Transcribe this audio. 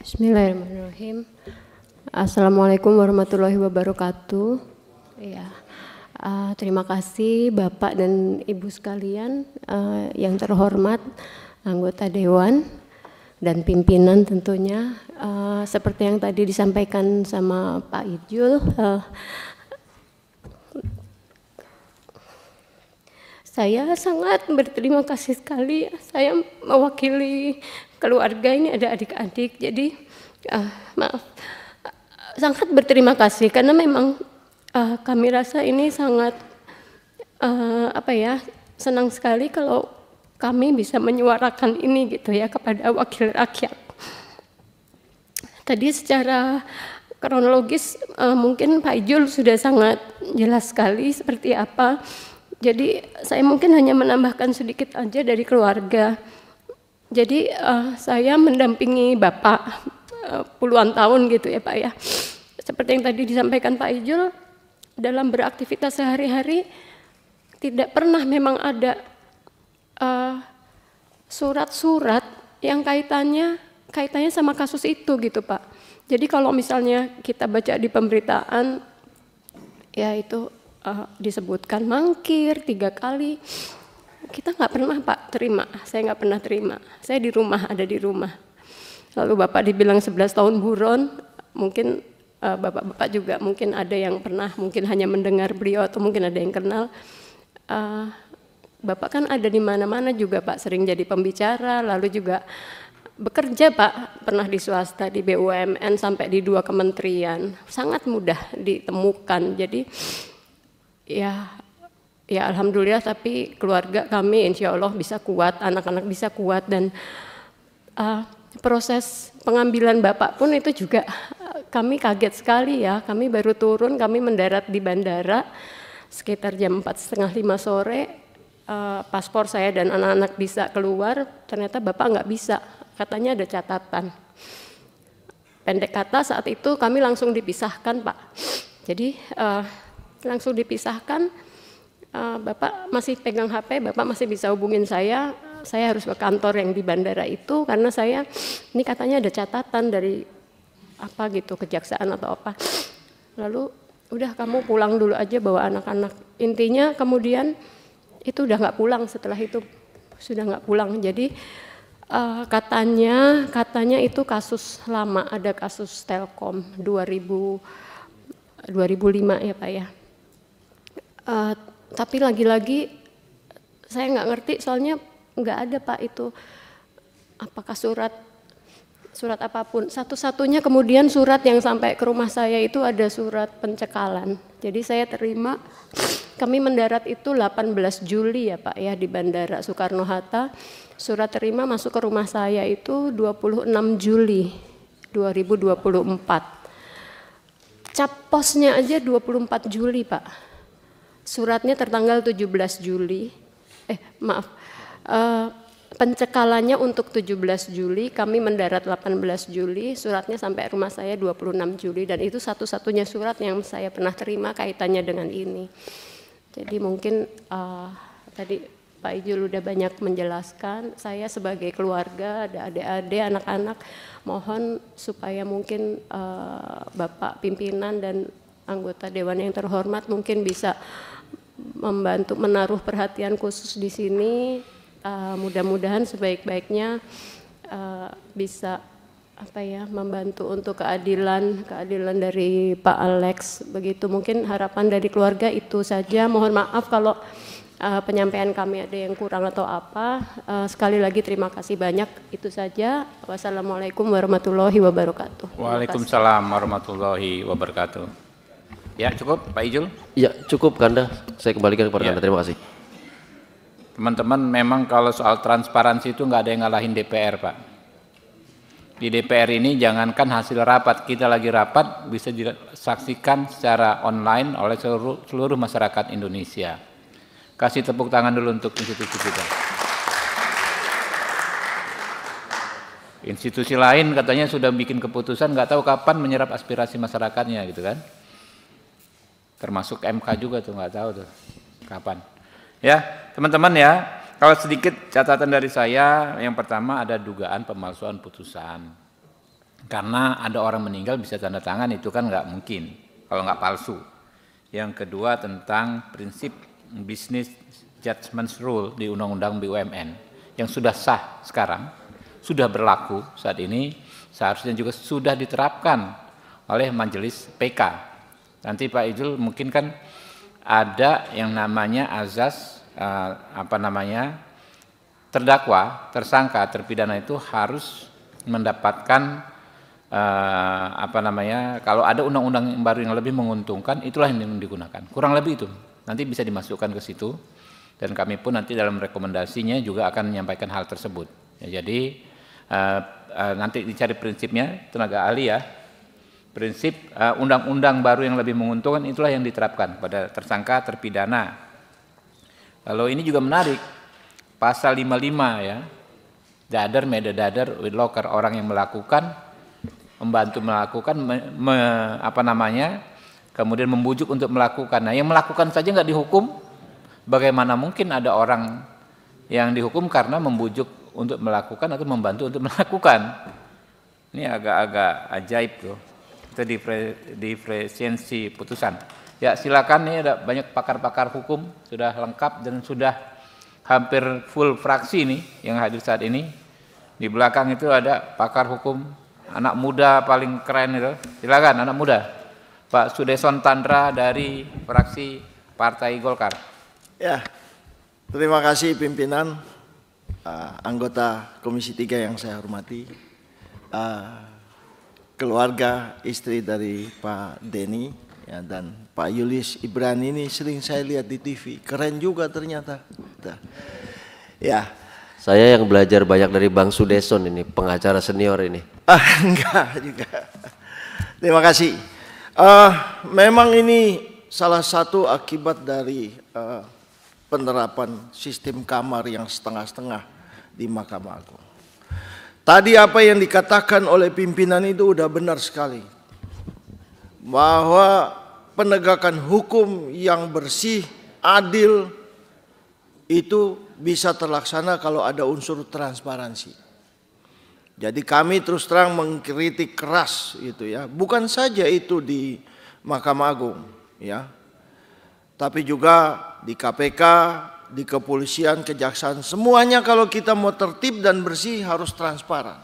Bismillahirrahmanirrahim. Assalamualaikum warahmatullahi wabarakatuh. Ya, terima kasih Bapak dan Ibu sekalian yang terhormat, anggota Dewan dan pimpinan tentunya. Seperti yang tadi disampaikan sama Pak Ijul, saya sangat berterima kasih sekali. Saya mewakili keluarga, ini ada adik-adik, jadi maaf, sangat berterima kasih karena memang kami rasa ini sangat senang sekali kalau kami bisa menyuarakan ini gitu ya kepada wakil rakyat. Tadi secara kronologis mungkin Pak Ijul sudah sangat jelas sekali seperti apa. Jadi saya mungkin hanya menambahkan sedikit aja dari keluarga. Jadi saya mendampingi Bapak puluhan tahun gitu ya Pak ya. Seperti yang tadi disampaikan Pak Ijul, dalam beraktivitas sehari-hari tidak pernah memang ada surat-surat yang kaitannya sama kasus itu gitu Pak. Jadi kalau misalnya kita baca di pemberitaan, ya itu disebutkan mangkir 3 kali. Kita nggak pernah Pak terima, saya nggak pernah terima. Saya di rumah, ada di rumah. Lalu Bapak dibilang 11 tahun buron, mungkin Bapak-bapak juga mungkin ada yang pernah, mungkin hanya mendengar beliau atau mungkin ada yang kenal. Bapak kan ada di mana-mana juga Pak, sering jadi pembicara, lalu juga bekerja Pak, pernah di swasta, di BUMN sampai di 2 kementerian. Sangat mudah ditemukan, jadi ya alhamdulillah, tapi keluarga kami insya Allah bisa kuat, anak-anak bisa kuat, dan proses pengambilan Bapak pun itu juga kami kaget sekali ya. Kami baru turun, kami mendarat di bandara sekitar jam 4:30, 5 sore, paspor saya dan anak-anak bisa keluar, ternyata Bapak nggak bisa, katanya ada catatan. Pendek kata saat itu kami langsung dipisahkan Pak. Jadi langsung dipisahkan. Bapak masih pegang HP, Bapak masih bisa hubungin saya harus ke kantor yang di bandara itu karena saya ini katanya ada catatan dari apa gitu, kejaksaan atau apa. Lalu udah kamu pulang dulu aja bawa anak-anak. Intinya kemudian itu udah nggak pulang, setelah itu sudah nggak pulang. Jadi katanya itu kasus lama, ada kasus Telkom 2005 ya Pak ya. Tapi lagi-lagi saya nggak ngerti, soalnya nggak ada Pak itu apakah surat apapun. Satu-satunya kemudian surat yang sampai ke rumah saya itu ada surat pencekalan. Jadi saya terima, kami mendarat itu 18 Juli ya Pak ya di Bandara Soekarno-Hatta. Surat terima masuk ke rumah saya itu 26 Juli 2024. Cap posnya aja 24 Juli Pak. Suratnya tertanggal 17 Juli, pencekalannya untuk 17 Juli, kami mendarat 18 Juli, suratnya sampai rumah saya 26 Juli, dan itu satu-satunya surat yang saya pernah terima kaitannya dengan ini. Jadi mungkin tadi Pak Ijul udah banyak menjelaskan, saya sebagai keluarga, ada adik-adik, anak-anak, mohon supaya mungkin Bapak pimpinan dan anggota Dewan yang terhormat mungkin bisa membantu menaruh perhatian khusus di sini. Mudah-mudahan sebaik-baiknya bisa membantu untuk keadilan dari Pak Alex. Begitu mungkin harapan dari keluarga itu saja. Mohon maaf kalau penyampaian kami ada yang kurang atau apa. Sekali lagi terima kasih banyak, itu saja. Wassalamualaikum warahmatullahi wabarakatuh. Waalaikumsalam warahmatullahi wabarakatuh. Ya cukup Pak Ijul? Ya cukup Kanda, saya kembalikan kepada Anda, terima kasih. Teman-teman, memang kalau soal transparansi itu nggak ada yang ngalahin DPR Pak. Di DPR ini jangankan hasil rapat, kita lagi rapat bisa disaksikan secara online oleh seluruh masyarakat Indonesia. Kasih tepuk tangan dulu untuk institusi kita. Institusi lain katanya sudah bikin keputusan, nggak tahu kapan menyerap aspirasi masyarakatnya gitu kan. Termasuk MK juga tuh, nggak tahu tuh kapan. Ya teman-teman ya, kalau sedikit catatan dari saya, yang pertama ada dugaan pemalsuan putusan. Karena ada orang meninggal bisa tanda tangan, itu kan nggak mungkin kalau nggak palsu. Yang kedua tentang prinsip business judgment rule di Undang-Undang BUMN yang sudah sah sekarang, sudah berlaku saat ini, seharusnya juga sudah diterapkan oleh Majelis PK. Nanti Pak Ijul mungkin kan ada yang namanya azas terdakwa, tersangka, terpidana itu harus mendapatkan kalau ada undang-undang baru yang lebih menguntungkan, itulah yang digunakan. Kurang lebih itu. Nanti bisa dimasukkan ke situ dan kami pun nanti dalam rekomendasinya juga akan menyampaikan hal tersebut. Ya, jadi nanti dicari prinsipnya tenaga ahli ya. Prinsip undang-undang baru yang lebih menguntungkan itulah yang diterapkan pada tersangka terpidana. Kalau ini juga menarik, pasal 55 ya, dader, medadader, widlocker, orang yang melakukan, membantu melakukan, kemudian membujuk untuk melakukan. Nah, yang melakukan saja nggak dihukum, bagaimana mungkin ada orang yang dihukum karena membujuk untuk melakukan atau membantu untuk melakukan? Ini agak-agak ajaib tuh. Itu diferensiasi putusan. Ya silakan, ini ada banyak pakar-pakar hukum, sudah lengkap dan sudah hampir full fraksi nih yang hadir saat ini. Di belakang itu ada pakar hukum, anak muda paling keren itu. Silakan anak muda. Pak Sudeson Tandra dari fraksi Partai Golkar. Ya, terima kasih pimpinan, anggota Komisi 3 yang saya hormati, keluarga istri dari Pak Denny ya, dan Pak Yulis Ibran ini sering saya lihat di TV, keren juga ternyata. Ya. Saya yang belajar banyak dari Bang Sudeson ini, pengacara senior ini. Enggak juga. Terima kasih. Memang ini salah satu akibat dari penerapan sistem kamar yang setengah-setengah di Mahkamah Agung. Tadi apa yang dikatakan oleh pimpinan itu udah benar sekali. Bahwa penegakan hukum yang bersih, adil, itu bisa terlaksana kalau ada unsur transparansi. Jadi kami terus terang mengkritik keras itu ya. Bukan saja itu di Mahkamah Agung ya. Tapi juga di KPK, di kepolisian, kejaksaan, semuanya kalau kita mau tertib dan bersih harus transparan.